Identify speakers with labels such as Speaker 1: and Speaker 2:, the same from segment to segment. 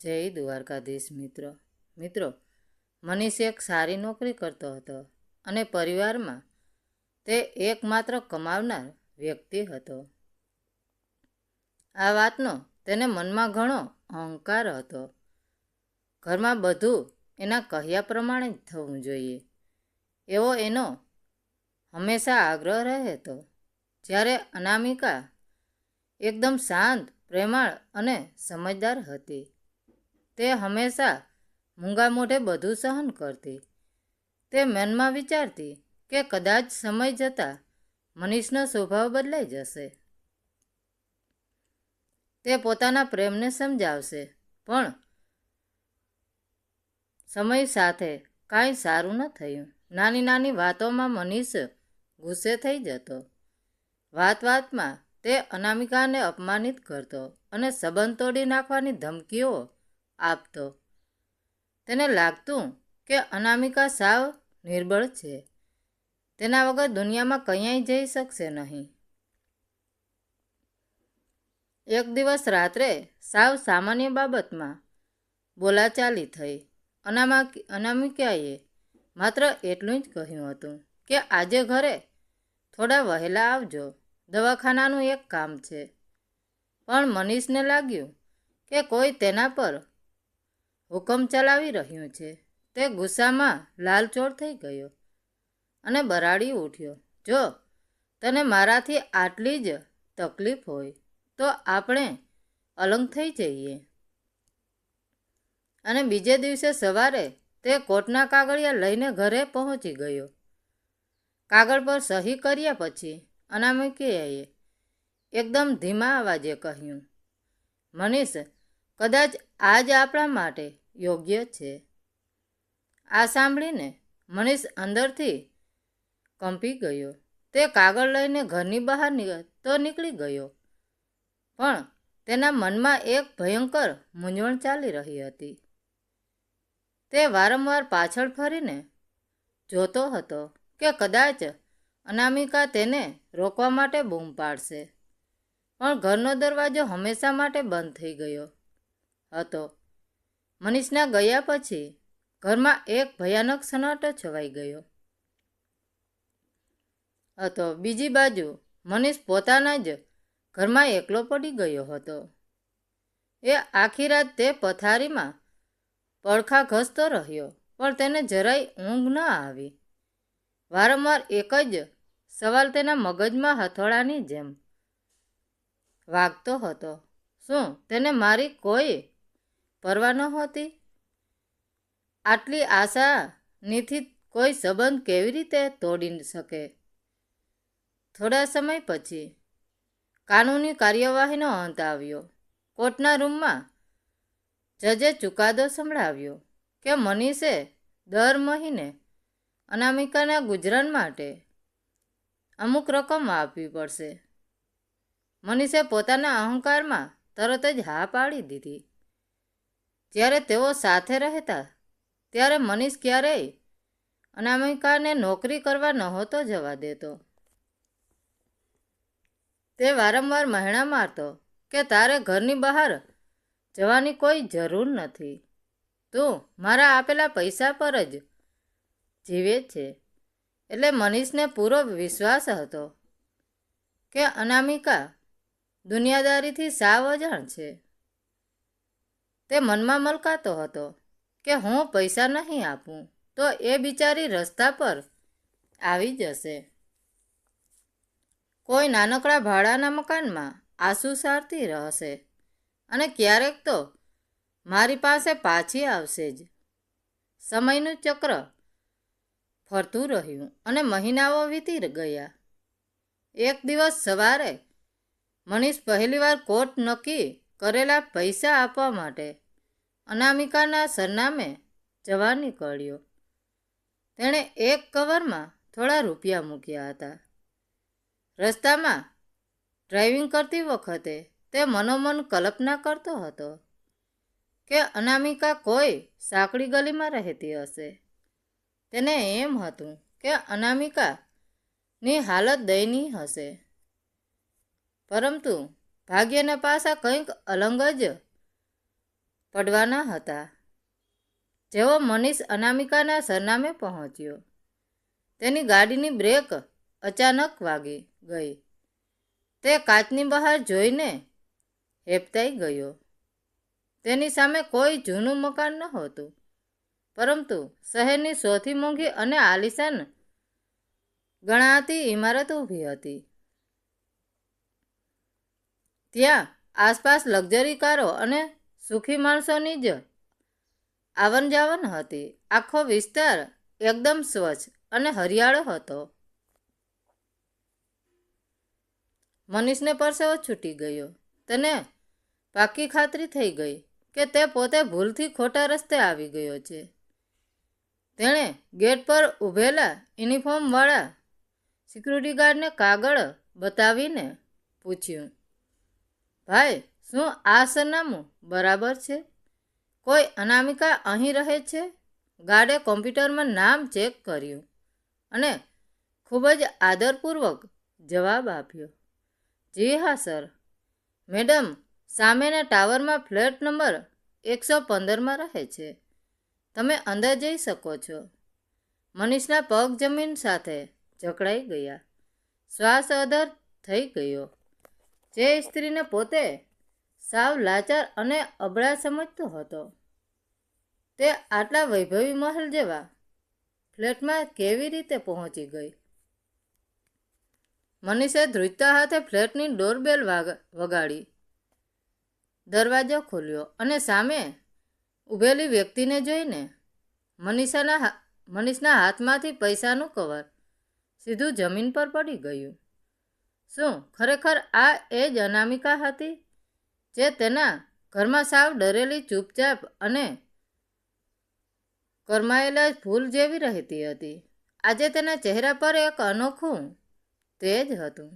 Speaker 1: જય દ્વારકાધીશ મિત્રો મનીષ એક સારી નોકરી કરતો હતો અને પરિવારમાં તે એકમાત્ર કમાવનાર વ્યક્તિ હતો. આ વાતનો તેને મનમાં ઘણો અહંકાર હતો. ઘરમાં બધું એના કહ્યા પ્રમાણે જ થવું જોઈએ એવો એનો હંમેશા આગ્રહ રહેતો. જ્યારે અનામિકા એકદમ શાંત, પ્રેમાળ અને સમજદાર હતી. તે હંમેશા મૂંગા મોઢે બધું સહન કરતી. તે મનમાં વિચારતી કે કદાચ સમય જતાં મનીષનો સ્વભાવ બદલાઈ જશે. તે પોતાના પ્રેમને સમજાવશે, પણ સમય સાથે કાંઈ સારું ન થયું. નાની નાની વાતોમાં મનીષ ગુસ્સે થઈ જતો. વાતમાં તે અનામિકાને અપમાનિત કરતો અને સંબંધ તોડી નાખવાની ધમકીઓ આપતો. તેને લાગતું કે અનામિકા સાવ નિર્બળ છે, તેના વગર દુનિયામાં ક્યાંય જઈ શકશે નહીં. એક દિવસ રાત્રે સાવ સામાન્ય બાબતમાં બોલાચાલી થઈ. અનામિકાએ માત્ર એટલું જ કહ્યું હતું કે આજે ઘરે થોડા વહેલા આવજો, દવાખાનાનું એક કામ છે. પણ મનીષને લાગ્યું કે કોઈ તેના પર હુકમ ચલાવી રહ્યું છે. તે ગુસ્સામાં લાલચોળ થઈ ગયો અને બરાડી ઉઠ્યો, જો તને મારાથી આટલી જ તકલીફ હોય તો આપણે અલગ થઈ જઈએ. અને બીજે દિવસે સવારે તે કોર્ટના કાગળિયા લઈને ઘરે પહોંચી ગયો. કાગળ પર સહી કર્યા પછી અનામિકાએ એકદમ ધીમા અવાજે કહ્યું, મનીષ, કદાચ આજ આપણા માટે યોગ્ય છે. આ સાંભળીને મનીષ અંદરથી કંપી ગયો. તે કાગળ લઈને ઘરની બહાર નીકળી ગયો, પણ તેના મનમાં એક ભયંકર મૂંઝવણ ચાલી રહી હતી. તે વારંવાર પાછળ ફરીને જોતો હતો કે કદાચ અનામિકા તેને રોકવા માટે બૂમ પાડશે, પણ ઘરનો દરવાજો હંમેશા માટે બંધ થઈ ગયો હતો. મનીષના ગયા પછી ઘરમાં એક ભયાનક સન્નાટો છવાઈ ગયો હતો. બીજી બાજુ મનીષ પોતાના જ ઘરમાં એકલો પડી ગયો હતો. એ આખી રાત તે પથારીમાં પડખા ઘસતો રહ્યો, પણ તેને જરાય ઊંઘ ન આવી. વારંવાર એક જ સવાલ તેના મગજમાં હથોડાની જેમ વાગતો હતો, શું તેને મારી કોઈ પરવા નહોતી? આટલી આસાનીથી કોઈ સંબંધ કેવી રીતે તોડી શકે? થોડા સમય પછી કાનૂની કાર્યવાહીનો અંત આવ્યો. કોર્ટના રૂમમાં જજે ચુકાદો સંભળાવ્યો કે મનીષે દર મહિને અનામિકાના ગુજરાન માટે અમુક રકમ આપવી પડશે. મનીષે પોતાના અહંકારમાં તરત જ હા પાડી દીધી. જ્યારે તેઓ સાથે રહેતા ત્યારે મનીષ ક્યારેય અનામિકાને નોકરી કરવા નહોતો જવા દેતો. તે વારંવાર મહેણા મારતો કે તારે ઘરની બહાર જવાની કોઈ જરૂર નથી. તું મારા આપેલા પૈસા પર જ જીવે છે. એટલે મનીષને પૂરો વિશ્વાસ હતો કે અનામિકા દુનિયાદારીથી સાવ અજાણ છે. તે મનમાં મલકાતો હતો કે હું પૈસા નહીં આપું તો એ બિચારી રસ્તા પર આવી જશે. કોઈ નાનકડા ભાડાના મકાનમાં આંસુ સારતી રહેશે અને ક્યારેક તો મારી પાસે પાછી આવશે જ. સમયનું ચક્ર ફરતું રહ્યું અને મહિનાઓ વીતી ગયા. એક દિવસ સવારે મનીષ પહેલીવાર કોર્ટ નક્કી કરેલા પૈસા આપવા માટે અનામિકાના સરનામે જવા નીકળ્યો. તેણે એક કવરમાં થોડા રૂપિયા મૂક્યા હતા. રસ્તામાં ડ્રાઇવિંગ કરતી વખતે તે મનોમન કલ્પના કરતો હતો કે અનામિકા કોઈ સાંકડી ગલીમાં રહેતી હશે. તેને એમ હતું કે અનામિકાની હાલત દયનીય હશે, પરંતુ ભાગ્યના પાસા કંઈક અલગ જ પડવાના હતા. જેવો મનીષ અનામિકાના સરનામે પહોંચ્યો, તેની ગાડીની બ્રેક અચાનક વાગી ગઈ. તે કાચની બહાર જોઈને હેબતાઈ ગયો. તેની સામે કોઈ જૂનું મકાન નહોતું, પરંતુ શહેરની સૌથી મોંઘી અને આલીશાન ગણાતી ઇમારત ઊભી હતી. ત્યાં આસપાસ લક્ઝરી કારો અને સુખી માણસોની જ આવન જાવન હતી. આખો વિસ્તાર એકદમ સ્વચ્છ અને હરિયાળો હતો. મનીષને પરસેવો છૂટી ગયો. તેને પાકી ખાતરી થઈ ગઈ કે તે પોતે ભૂલથી ખોટા રસ્તે આવી ગયો છે. તેણે ગેટ પર ઊભેલા યુનિફોર્મવાળા સિક્યુરિટી ગાર્ડને કાગળ બતાવીને પૂછ્યું, ભાઈ, શું આ સરનામું બરાબર છે? કોઈ અનામિકા અહીં રહે છે? ગાર્ડે કોમ્પ્યુટરમાં નામ ચેક કર્યું અને ખૂબ જ આદરપૂર્વક જવાબ આપ્યો, જી હા સર, મેડમ સામેના ટાવરમાં ફ્લેટ નંબર 115માં રહે છે. તમે અંદર જઈ શકો છો. મનીષના પગ જમીન સાથે જકડાઈ ગયા. શ્વાસ અધર થઈ ગયો. જે સ્ત્રીને પોતે સાવ લાચાર અને અબળા સમજતો હતો, તે આટલા વૈભવી મહેલ જેવા ફ્લેટમાં કેવી રીતે પહોંચી ગઈ? મનીષે ધ્રુજતા હાથે ફ્લેટની ડોરબેલ વગાડી. દરવાજો ખોલ્યો અને સામે ઊભેલી વ્યક્તિને જોઈને મનીષના હાથમાંથી પૈસાનું કવર સીધું જમીન પર પડી ગયું. શું ખરેખર આ એ જ અનામિકા હતી, જે તેના ઘરમાં સાવ ડરેલી, ચૂપચાપ અને કરમાયેલા ફૂલ જેવી રહેતી હતી? આજે તેના ચહેરા પર એક અનોખું તેજ હતું.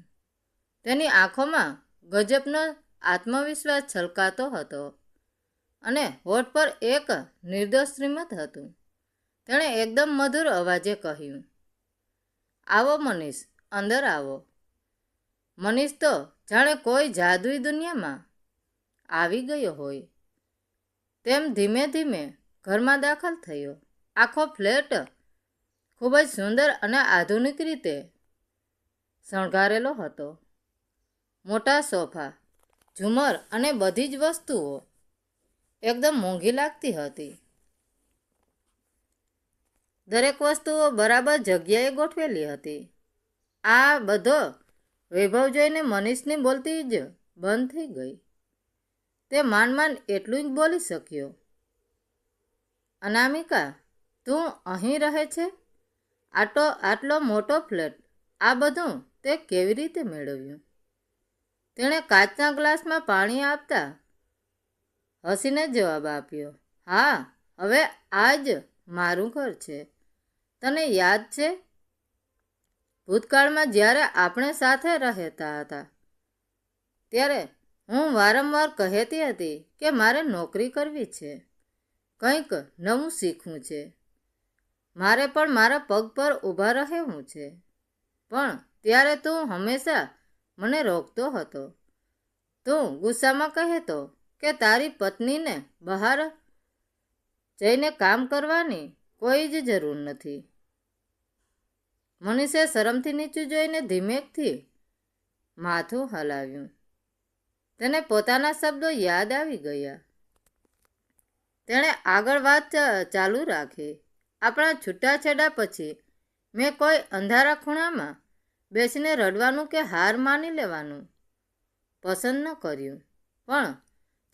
Speaker 1: તેની આંખોમાં ગજબનો આત્મવિશ્વાસ છલકાતો હતો અને હોઠ પર એક નિર્દોષ શ્રીમત હતું. તેણે એકદમ મધુર અવાજે કહ્યું, આવો મનીષ, અંદર આવો. મનીષ તો જાણે કોઈ જાદુઈ દુનિયામાં આવી ગયો હોય તેમ ધીમે ધીમે ઘરમાં દાખલ થયો. આખો ફ્લેટ ખૂબ જ સુંદર અને આધુનિક રીતે શણગારેલો હતો. મોટા સોફા, ઝુમર અને બધી જ વસ્તુઓ એકદમ મોંઘી લાગતી હતી. દરેક વસ્તુઓ બરાબર જગ્યાએ ગોઠવેલી હતી. આ બધો વૈભવ જોઈને મનીષની બોલતી જ બંધ થઈ ગઈ. તે માંડ એટલું જ બોલી શક્યો, અનામિકા, તું અહીં રહે છે? આટલો મોટો ફ્લેટ, આ બધું તે કેવી રીતે મેળવ્યું? તેણે કાચના ગ્લાસમાં પાણી આપતા હસીને જવાબ આપ્યો, હા, હવે આ જ મારું ઘર છે. તને યાદ છે, ભૂતકાળમાં જ્યારે આપણે સાથે રહેતા હતા, ત્યારે હું વારંવાર કહેતી હતી કે મારે નોકરી કરવી છે, કંઈક નવું શીખવું છે, મારે પણ મારા પગ પર ઊભા રહેવું છે. પણ ત્યારે તું હંમેશા મને રોકતો હતો. તું ગુસ્સામાં કહેતો કે તારી પત્નીને બહાર જઈને કામ કરવાની કોઈ જ જરૂર નથી. મનીષે શરમથી નીચું જોઈને ધીમેકથી માથું હલાવ્યું. તેને પોતાના શબ્દો યાદ આવી ગયા. તેણે આગળ વાત ચાલુ રાખી, આપણા છૂટાછેડા પછી મેં કોઈ અંધારા ખૂણામાં બેસીને રડવાનું કે હાર માની લેવાનું પસંદ ન કર્યું. પણ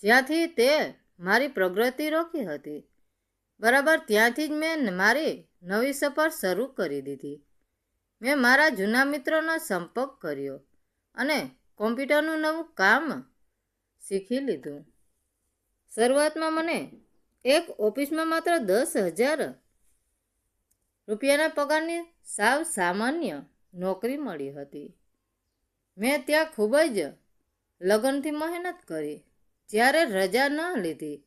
Speaker 1: જ્યાંથી તે મારી પ્રગતિ રોકી હતી, બરાબર ત્યાંથી જ મેં મારી નવી સફર શરૂ કરી દીધી. મેં મારા જૂના મિત્રોનો સંપર્ક કર્યો અને કોમ્પ્યુટરનું નવું કામ શીખી લીધું. શરૂઆતમાં મને એક ઓફિસમાં માત્ર 10,000 રૂપિયાના પગારની સાવ સામાન્ય નોકરી મળી હતી. મેં ત્યાં ખૂબ જ લગનથી મહેનત કરી. જ્યારે રજા ન લીધી,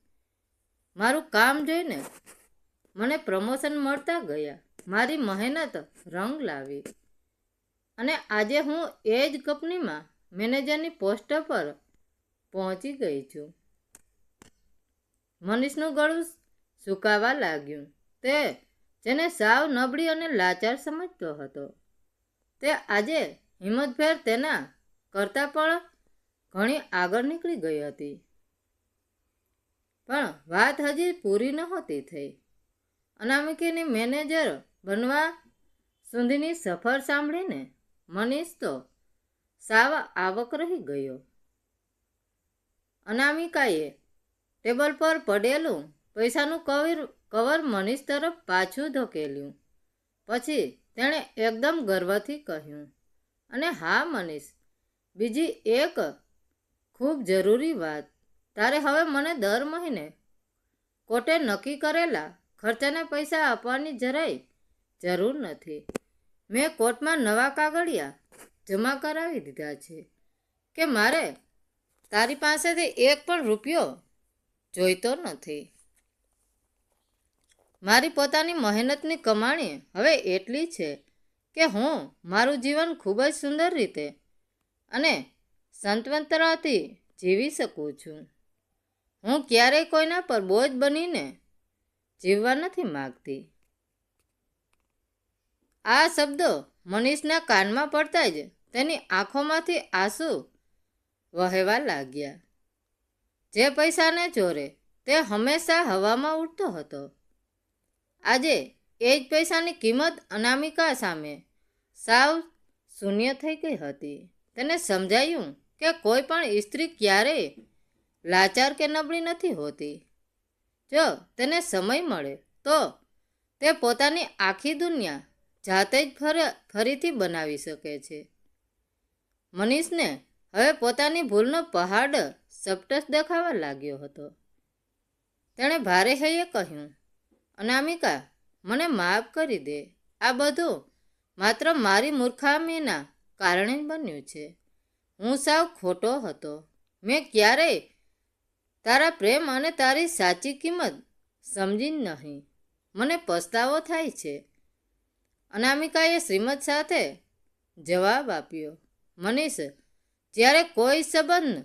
Speaker 1: મારું કામ જોઈને મને પ્રમોશન મળતા ગયા. મારી મહેનત રંગ લાવી અને આજે હું એ જ કંપનીમાં મેનેજરની પોસ્ટ પર પહોંચી ગઈ છું. મનીષનું ગળું સુકાવા લાગ્યું. તે જેને સાવ નબળી અને લાચાર સમજતો હતો, તે આજે હિંમતભેર તેના કરતાં પણ ઘણી આગળ નીકળી ગઈ હતી. પણ વાત હજી પૂરી નહોતી થઈ. અનામિકાની મેનેજર બનવા સુધીની સફર સાંભળીને મનીષ તો સાવ આવક રહી ગયો. અનામિકાએ ટેબલ પર પડેલું પૈસાનું કવર મનીષ તરફ પાછું ધકેલ્યું. પછી તેણે એકદમ ગર્વથી કહ્યું, અને હા મનીષ, બીજી એક ખૂબ જરૂરી વાત, તારે હવે મને દર મહિને કોર્ટે નક્કી કરેલા ખર્ચાને પૈસા આપવાની જરાય જરૂર નથી. મેં કોર્ટમાં નવા કાગળિયા જમા કરાવી દીધા છે કે મારે તારી પાસેથી એક પણ રૂપિયો જોઈતો નથી. મારી પોતાની મહેનતની કમાણી હવે એટલી છે કે હું મારું જીવન ખૂબ જ સુંદર રીતે અને સંતવંતરાથી જીવી શકું છું. હું ક્યારેય કોઈના પર બોજ બનીને જીવવા નથી માગતી. આ શબ્દો મનીષના કાનમાં પડતા જ તેની આંખોમાંથી આંસુ વહેવા લાગ્યા. જે પૈસાને જોરે તે હંમેશા હવામાં ઉડતો હતો, આજે એ જ પૈસાની કિંમત અનામિકા સામે સાવ શૂન્ય થઈ ગઈ હતી. તેને સમજાયું કે કોઈ પણ સ્ત્રી ક્યારેય લાચાર કે નબળી નથી હોતી. જો તેને સમય મળે તો તે પોતાની આખી દુનિયા જાતે જ ફરીથી બનાવી શકે છે. મનીષને હવે પોતાની ભૂલનો પહાડ સપટસ દેખાવા લાગ્યો હતો. તેણે ભારે હૈયે કહ્યું, અનામિકા, મને માફ કરી દે. આ બધું માત્ર મારી મૂર્ખામીના કારણે જ બન્યું છે. હું સાવ ખોટો હતો. મેં ક્યારેય તારા પ્રેમ અને તારી સાચી કિંમત સમજી નહીં. મને પસ્તાવો થાય છે. અનામિકાએ શ્રીમત સાથે જવાબ આપ્યો. મનીષ, જ્યારે કોઈ સંબંધ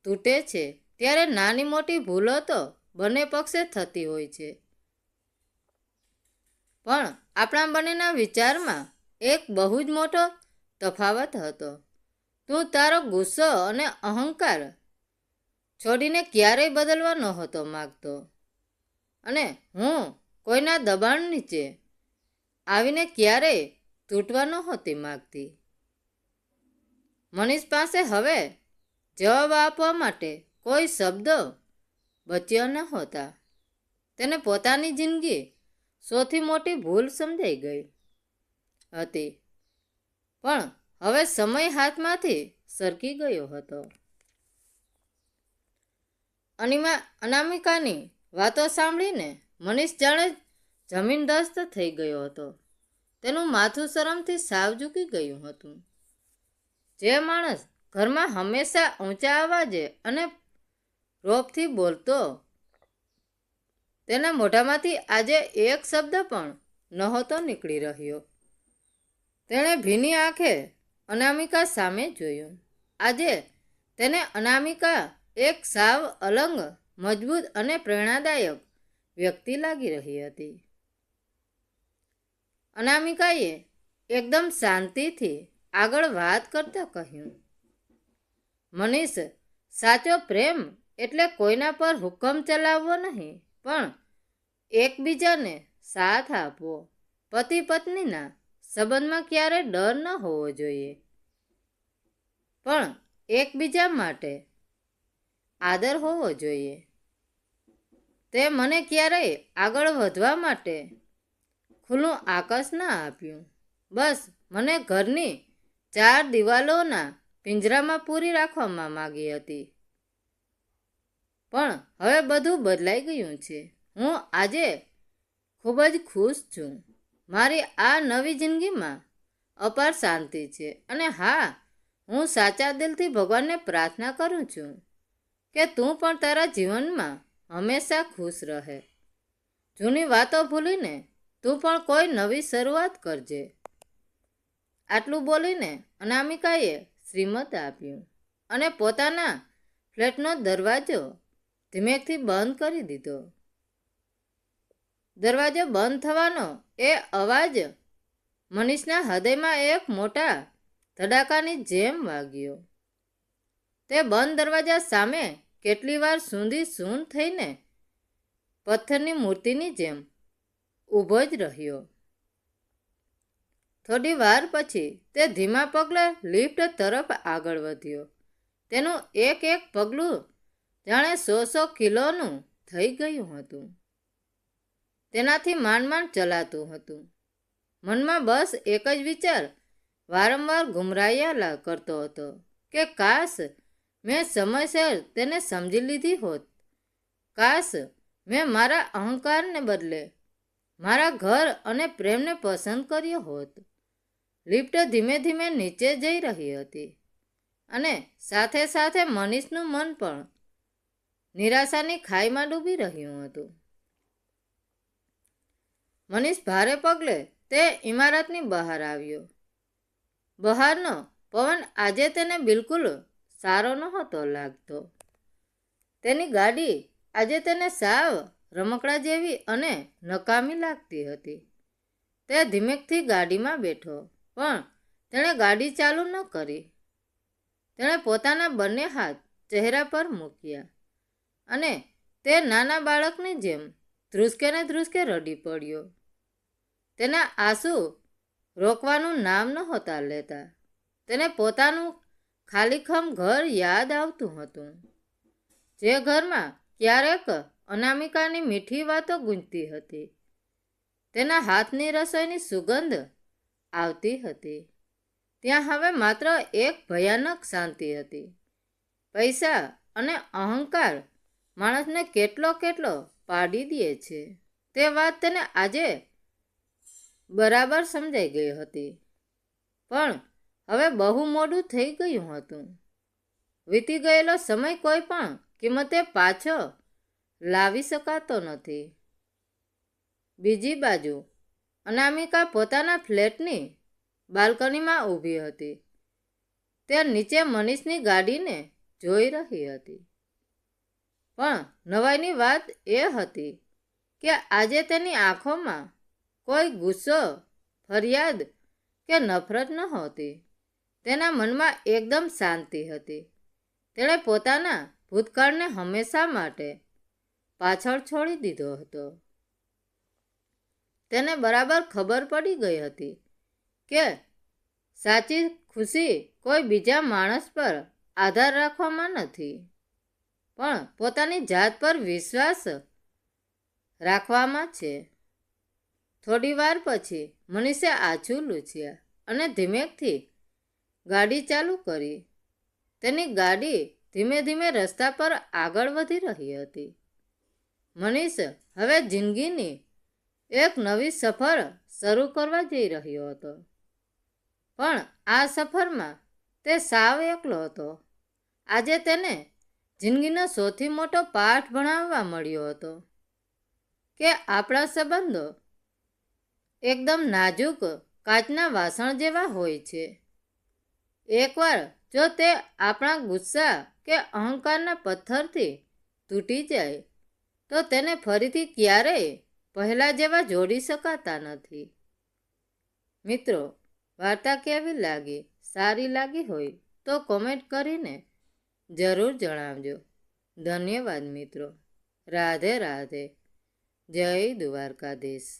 Speaker 1: તૂટે છે ત્યારે નાની મોટી ભૂલો તો બંને પક્ષે થતી હોય છે, પણ આપણા બંનેના વિચારમાં એક બહુ જ મોટો તફાવત હતો. તું તારો ગુસ્સો અને અહંકાર છોડીને ક્યારેય બદલવા નહોતો માગતો, અને હું કોઈના દબાણ નીચે આવીને ક્યારેય તૂટવા નહોતી માગતી. મનીષ પાસે હવે જવાબ આપવા માટે કોઈ શબ્દો બચ્યા નહોતા. તેને પોતાની જિંદગી સૌથી મોટી ભૂલ સમજાઈ ગઈ હતી, પણ હવે સમય હાથમાંથી સરકી ગયો હતો. અનામિકાની વાતો સાંભળીને મનીષ જાણે જમીનદસ્ત થઈ ગયો હતો. તેનું માથું શરમથી સાવ ઝૂકી ગયું હતું. જે માણસ ઘરમાં હંમેશા ઊંચા અવાજે અને રોબથી બોલતો, તેના મોઢામાંથી આજે એક શબ્દ પણ નહોતો નીકળી રહ્યો. તેણે ભીની આંખે અનામિકા સામે જોયું. આજે તેને અનામિકા એક સાવ અલગ, મજબૂત અને પ્રેરણાદાયક વ્યક્તિ લાગી રહી હતી. અનામિકાએ એકદમ શાંતિથી આગળ વાત કરતા કહ્યું, મનીષ, સાચો પ્રેમ એટલે કોઈના પર હુકમ ચલાવવો નહીં, પણ એકબીજાને સાથ આપવો. પતિ પત્નીના સંબંધમાં ક્યારે ડર ન હોવો જોઈએ, પણ એકબીજા માટે આદર હોવો જોઈએ. તે મને ક્યારેય આગળ વધવા માટે ખુલ્લું આકાશ ના આપ્યું. બસ મને ઘરની 4 દિવાલોના પિંજરામાં પૂરી રાખવામાં માંગી હતી. પણ હવે બધું બદલાઈ ગયું છે. હું આજે ખૂબ જ ખુશ છું. મારી આ નવી જિંદગીમાં અપાર શાંતિ છે. અને હા, હું સાચા દિલથી ભગવાનને પ્રાર્થના કરું છું કે તું પણ તારા જીવનમાં હંમેશા ખુશ રહે. જૂની વાતો ભૂલીને તું પણ કોઈ નવી શરૂઆત કરજે. આટલું બોલીને અનામિકાએ શ્રીમત આપ્યું અને પોતાના ફ્લેટનો દરવાજો ધીમેકથી બંધ કરી દીધો. દરવાજો બંધ થવાનો એ અવાજ મનીષના હૃદયમાં એક મોટા ધડાકાની જેમ વાગ્યો. તે બંધ દરવાજા સામે કેટલી વાર સૂંધી સૂન થઈને પથ્થરની મૂર્તિની જેમ ઊભો જ રહ્યો. થોડી વાર પછી તે ધીમા પગલે લિફ્ટ તરફ આગળ વધ્યો. તેનું એક એક પગલું જાણે 100 કિલોનું થઈ ગયું હતું. તેનાથી માંડ માંડ ચલાતું હતું. મનમાં બસ એક જ વિચાર વારંવાર ગુમરાયા કરતો હતો કે કાશ મેં સમયસર તેને સમજી લીધી હોત. કાશ મેં મારા અહંકારને બદલે મારા ઘર અને પ્રેમને પસંદ કર્યો હોત. લિફ્ટ ધીમે ધીમે નીચે જઈ રહી હતી અને સાથે સાથે મનીષનું મન પણ નિરાશાની ખાઈમાં ડૂબી રહ્યું હતું. મનીષ ભારે પગલે તે ઇમારતની બહાર આવ્યો. બહારનો પવન આજે તેને બિલકુલ સારો નહોતો લાગતો. તેની ગાડી આજે તેને સાવ રમકડા જેવી અને નકામી લાગતી હતી. તે ધીમેકથી ગાડીમાં બેઠો, પણ તેણે ગાડી ચાલુ ન કરી. તેણે પોતાના બંને હાથ ચહેરા પર મૂક્યા અને તે નાના બાળકની જેમ ધ્રુસકે ને ધ્રુસકે રડી પડ્યો. તેના આંસુ રોકવાનું નામ નહોતા લેતા. તેને પોતાનું ખાલીખમ ઘર યાદ આવતું હતું, જે ઘરમાં ક્યારેક અનામિકાની મીઠી વાતો ગૂંજતી હતી. તેના હાથની રસોઈની સુગંધ આવતી હતી. ત્યાં હવે માત્ર એક ભયાનક શાંતિ હતી. પૈસા અને અહંકાર માણસને કેટલો કેટલો પાડી દે છે, તે વાત તેને આજે બરાબર સમજાઈ ગઈ હતી. પણ હવે બહુ મોડું થઈ ગયું હતું. વીતી ગયેલો સમય કોઈ પણ કિંમતે પાછો લાવી શકાતો નથી. બીજી બાજુ અનામિકા પોતાના ફ્લેટની બાલ્કનીમાં ઊભી હતી. તે નીચે મનીષની ગાડીને જોઈ રહી હતી. પણ નવાઈની વાત એ હતી કે આજે તેની આંખોમાં કોઈ ગુસ્સો, ફરિયાદ કે નફરત નહોતી. તેના મનમાં એકદમ શાંતિ હતી. તેણે પોતાના ભૂતકાળને હંમેશા માટે પાછળ છોડી દીધો હતો. તેને બરાબર ખબર પડી ગઈ હતી કે સાચી ખુશી કોઈ બીજા માણસ પર આધાર રાખવામાં નથી, પણ પોતાની જાત પર વિશ્વાસ રાખવામાં છે. થોડી વાર પછી મનીષે આછું લૂછ્યા અને ધીમેકથી ગાડી ચાલુ કરી. તેની ગાડી ધીમે ધીમે રસ્તા પર આગળ વધી રહી હતી. મનીષ હવે જિંદગીની એક નવી સફર શરૂ કરવા જઈ રહ્યો હતો. પણ આ સફરમાં તે સાવ એકલો હતો. આજે તેને જિંદગીનો સૌથી મોટો પાઠ ભણાવવા મળ્યો હતો કે આપણા સંબંધો એકદમ નાજુક કાચના વાસણ જેવા હોય છે. એકવાર જો તે આપણા ગુસ્સા કે અહંકારના પથ્થરથી તૂટી જાય તો તેને ફરીથી ક્યારેય પહેલા જેવા જોડી શકાતા નથી. મિત્રો, વાર્તા કેવી લાગી? સારી લાગી હોય તો કોમેન્ટ કરીને જરૂર જણાવજો. ધન્યવાદ મિત્રો. રાધે રાધે. જય દ્વારકાધીશ.